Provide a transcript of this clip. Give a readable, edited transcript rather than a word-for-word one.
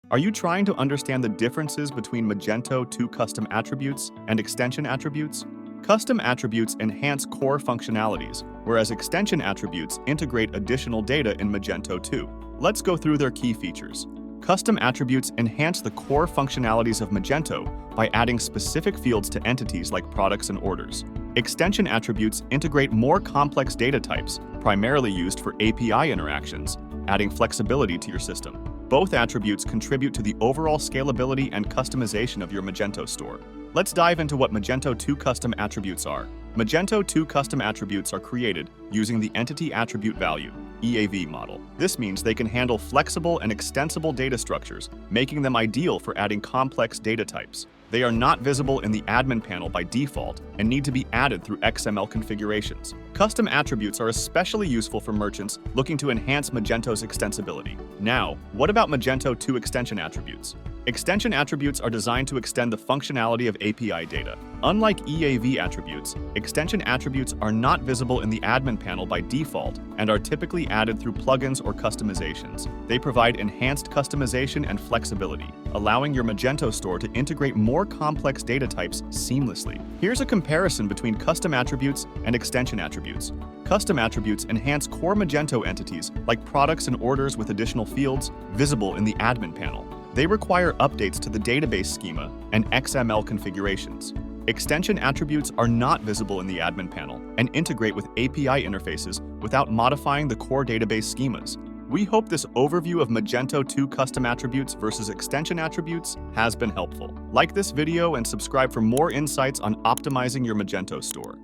Are you trying to understand the differences between Magento 2 custom attributes and extension attributes? Custom attributes enhance core functionalities, whereas extension attributes integrate additional data in Magento 2. Let's go through their key features. Custom attributes enhance the core functionalities of Magento by adding specific fields to entities like products and orders. Extension attributes integrate more complex data types, primarily used for API interactions, adding flexibility to your system. Both attributes contribute to the overall scalability and customization of your Magento store. Let's dive into what Magento 2 custom attributes are. Magento 2 custom attributes are created using the Entity Attribute Value (EAV) model. This means they can handle flexible and extensible data structures, making them ideal for adding complex data types. They are not visible in the admin panel by default and need to be added through XML configurations. Custom attributes are especially useful for merchants looking to enhance Magento's extensibility. Now, what about Magento 2 extension attributes? Extension attributes are designed to extend the functionality of API data. Unlike EAV attributes, extension attributes are not visible in the admin panel by default and are typically added through plugins or customizations. They provide enhanced customization and flexibility, allowing your Magento store to integrate more complex data types seamlessly. Here's a comparison between custom attributes and extension attributes. Custom attributes enhance core Magento entities like products and orders with additional fields visible in the admin panel. They require updates to the database schema and XML configurations. Extension attributes are not visible in the admin panel and integrate with API interfaces without modifying the core database schemas. We hope this overview of Magento 2 custom attributes versus extension attributes has been helpful. Like this video and subscribe for more insights on optimizing your Magento store.